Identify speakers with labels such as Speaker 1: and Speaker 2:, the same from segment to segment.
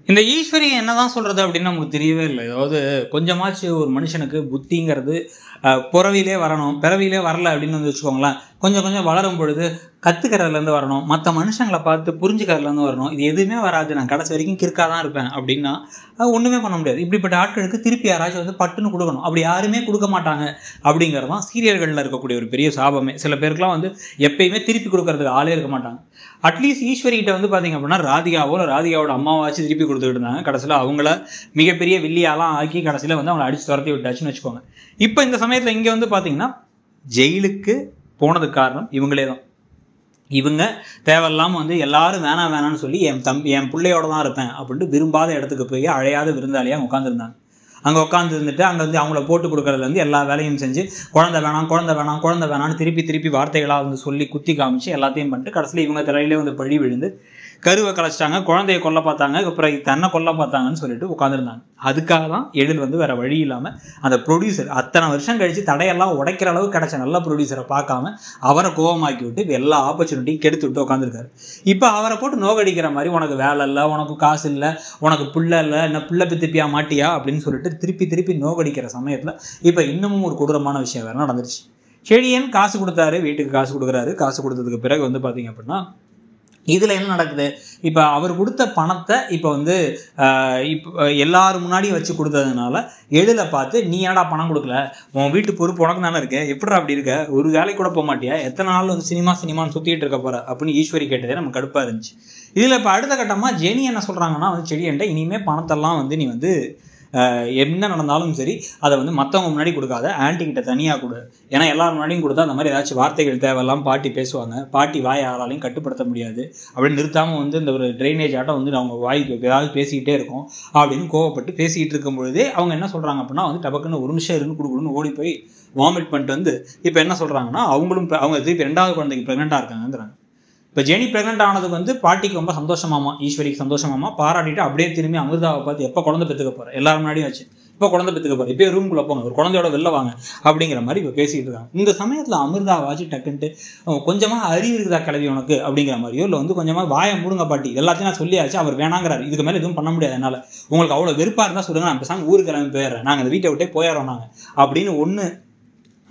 Speaker 1: இந்த ஈஸ்வரி என்னதான் சொல்றது அப்படின்னு நமக்கு தெரியவே இல்லை. அதாவது கொஞ்சமாச்சு ஒரு மனுஷனுக்கு புத்திங்கிறது புறவிலே வரணும், பிறவிலே வரல அப்படின்னு வந்து வச்சுக்கோங்களேன். கொஞ்சம் கொஞ்சம் வளரும் பொழுது கத்துக்கிறதுலேருந்து வரணும், மற்ற மனுஷங்களை பார்த்து புரிஞ்சுக்கிறதுலேருந்து வரணும். இது எதுவுமே வராது, நான் கடைசி வரைக்கும் கிறுக்காக தான் இருப்பேன் அப்படின்னா ஒன்றுமே பண்ண முடியாது. இப்படிப்பட்ட ஆட்களுக்கு திருப்பி யாராச்சும் வந்து பட்டுன்னு கொடுக்கணும். அப்படி யாருமே கொடுக்க மாட்டாங்க அப்படிங்கிறது தான் சீரியல்களில் இருக்கக்கூடிய ஒரு பெரிய சாபமே. சில பேருக்குலாம் வந்து எப்பயுமே திருப்பி கொடுக்கறதுக்கு ஆளே இருக்க மாட்டாங்க. அட்லீஸ்ட் ஈஸ்வரிகிட்ட வந்து பார்த்தீங்க அப்படின்னா ராதிகாவோ ராதிகாவோட அம்மாவாச்சு திருப்பி கொடுத்துக்கிட்டு இருந்தாங்க. கடைசியில் அவங்கள மிகப்பெரிய வில்லியாலாம் ஆக்கி கடைசியில் வந்து அவங்களை அடித்து துரத்தி விட்டாச்சுன்னு வச்சுக்கோங்க. இப்போ இந்த சமயத்தில் இங்கே வந்து பார்த்தீங்கன்னா ஜெயிலுக்கு போனதுக்கு காரணம் இவங்களே தான். இவங்க தேவையில்லாமல் வந்து எல்லாரும் வேணான்னு சொல்லி என் பிள்ளையோட தான் இருப்பேன் அப்படின்ட்டு விரும்பாத இடத்துக்கு போய் அழையாத விருந்தாளியாக உட்காந்துருந்தாங்க. அங்கே உட்காந்து இருந்துட்டு அங்கே வந்து அவங்கள போட்டு கொடுக்கறதுலேருந்து எல்லா வேலையும் செஞ்சு குழந்தை வேணான்னு திருப்பி வார்த்தைகளாக வந்து சொல்லி குத்தி காமிச்சு எல்லாத்தையும் பண்ணிட்டு கடைசியில் இவங்க தலையிலே வந்து பழி விழுந்து கருவை கலைச்சிட்டாங்க, குழந்தைய கொல்ல பார்த்தாங்க, அப்புறம் தன்னை கொல்ல பார்த்தாங்கன்னு சொல்லிட்டு உட்காந்துருந்தாங்க. அதுக்காக தான் எழில் வந்து வேற வழி இல்லாமல் அந்த ப்ரொடியூசர் அத்தனை வருஷம் கழித்து தடையெல்லாம் உடைக்கிற அளவு கிடைச்ச நல்ல ப்ரொடியூசரை பார்க்காம அவரை கோவமாக்கி விட்டு எல்லா ஆப்பர்ச்சுனிட்டியும் கெடுத்து விட்டு உட்காந்துருக்காரு. இப்போ அவரை போட்டு நோகடிக்கிற மாதிரி உனக்கு வேலை இல்லை, உனக்கு காசு இல்லை, உனக்கு பிள்ளை இல்லை, என்ன பிள்ளை பித்திப்பியா மாட்டியா அப்படின்னு சொல்லிட்டு திருப்பி நோகடிக்கிற சமயத்தில் இப்போ இன்னமும் ஒரு கொடூரமான விஷயம் வேறு நடந்துருச்சு. செழியன் காசு கொடுத்தாரு, வீட்டுக்கு காசு கொடுக்குறாரு. காசு கொடுத்ததுக்கு பிறகு வந்து பார்த்தீங்க அப்படின்னா இதில் என்ன நடக்குது, இப்போ அவர் கொடுத்த பணத்தை இப்போ வந்து இப்போ எல்லாரும் முன்னாடியும் வச்சு கொடுத்ததுனால எழிலை பார்த்து நீ ஏன்டா பணம் கொடுக்கல, உன் வீட்டு பொறுப்பு உனக்கு தானே இருக்கு, எப்படா அப்படி இருக்க, ஒரு வேலைக்கு கூட போக மாட்டியா, எத்தனை நாள் வந்து சினிமான்னு சுற்றிட்டு இருக்க போகிற அப்படின்னு ஈஸ்வரி கேட்டதே நமக்கு கடுப்பாக இருந்துச்சு. இதில் இப்போ அடுத்த கட்டமாக ஜெனி என்ன சொல்கிறாங்கன்னா வந்து செடியன்ட்ட இனிமேல் பணத்தெல்லாம் வந்து நீ வந்து என்ன நடந்தாலும் சரி அதை வந்து மற்றவங்க முன்னாடி கொடுக்காத, ஆன்ட்டிக்கிட்ட தனியாக கொடு. ஏன்னா எல்லாரும் முன்னாடியும் கொடுத்தா அந்த மாதிரி ஏதாச்சும் வார்த்தைகள் தேவையெல்லாம் பாட்டி பேசுவாங்க, பாட்டி வாய் யாராலையும் கட்டுப்படுத்த முடியாது அப்படின்னு நிறுத்தாமல் வந்து இந்த ஒரு ட்ரைனேஜ் ஆட்டம் வந்து அவங்க வாய்க்கு ஏதாவது பேசிக்கிட்டே இருக்கும் அப்படின்னு கோவப்பட்டு பேசிக்கிட்டு இருக்கும் பொழுதே அவங்க என்ன சொல்கிறாங்க அப்படின்னா வந்து டபக்குன்னு ஒரு நிமிஷம் இருந்து கொடுக்கணும்னு ஓடி போய் வாமிட் பண்ணிட்டு வந்து இப்போ என்ன சொல்கிறாங்கன்னா அவங்க திருப்பி 2வது குழந்தைக்கு ப்ரெக்னெண்ட்டாக இருக்காங்கன்றாங்க. இப்போ ஜெனி ப்ரெக்னென்ட் ஆனதுக்கு வந்து பாட்டிக்கு ரொம்ப சந்தோஷமாமா, ஈஸ்வரிக்கு சந்தோஷமாமா, பாராட்டிட்டு அப்படியே திரும்பி அமிர்தாவை பார்த்து எப்போ குழந்தை பெற்றுக்க போகிறேன், எல்லாரும் முன்னாடியும் வச்சு இப்போ குழந்தை பெற்றுக்க போகிறேன், இப்போ ரூம்குள்ளே போங்க, ஒரு குழந்தையோட வெளில வாங்க அப்படிங்கிற மாதிரி இப்போ பேசிகிட்டு இருக்காங்க. இந்த சமயத்தில் அமிர்தாவாச்சு டக்குன்ட்டு கொஞ்சமாக அறிவு இருக்குதா கிளவி உனக்கு அப்படிங்கிற மாதிரியோ இல்லை வந்து கொஞ்சமாக வாயை மூடுங்க பாட்டி, எல்லாத்தையும் நான் சொல்லியாச்சு, அவர் வேணாங்கிறாரு, இதுக்கு மேலே எதுவும் பண்ண முடியாது என்னால், உங்களுக்கு அவ்வளோ வெறுப்பாக இருந்தால் சொல்லுங்கள், நான் பேசாமல் ஊருக்கு கிளம்பி போயிடுறேன், நாங்கள் இந்த வீட்டை விட்டே போயிடுறோம் நாங்கள் அப்படின்னு ஒன்று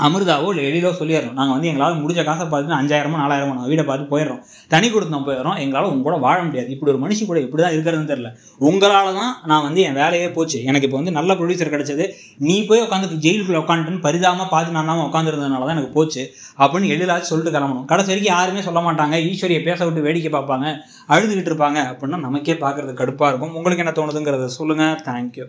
Speaker 1: அமிர்தாவோ இல்லை எழிலோ சொல்லிடுறோம். நாங்கள் வந்து எங்களால் முடிஞ்ச காசை பார்த்துட்டு 5000 4000 நாங்கள் வீடை பார்த்து போயிடுறோம், தனி கொடுத்து நான் போயிடுறோம், எங்களால் உங்க கூட வாழ முடியாது, இப்படி ஒரு மனுஷி கூட எப்படி தான் இருக்கிறதுன்னு தெரியல, உங்களால் தான் நான் வந்து என் வேலையே போச்சு, எனக்கு இப்போ வந்து நல்ல ப்ரொடியூசர் கிடைச்சது, நீ போய் உட்காந்து ஜெயிலுக்குள்ளே உட்காந்துட்டுன்னு பரிதாபமாக பார்த்து நான் உட்காந்துருந்ததுனால தான் எனக்கு போச்சு அப்படின்னு எழிலாச்சு சொல்லிட்டு கிளம்பணும். கடைசி வரைக்கும் யாருமே சொல்ல மாட்டாங்க, ஈஸ்வரியை பேச விட்டு வேடிக்கை பார்ப்பாங்க, அழுதுகிட்டு இருப்பாங்க அப்படின்னா நமக்கே பார்க்குறது கடுப்பாக இருக்கும். உங்களுக்கு என்ன தோணுதுங்கிறத சொல்லுங்கள். தேங்க்யூ.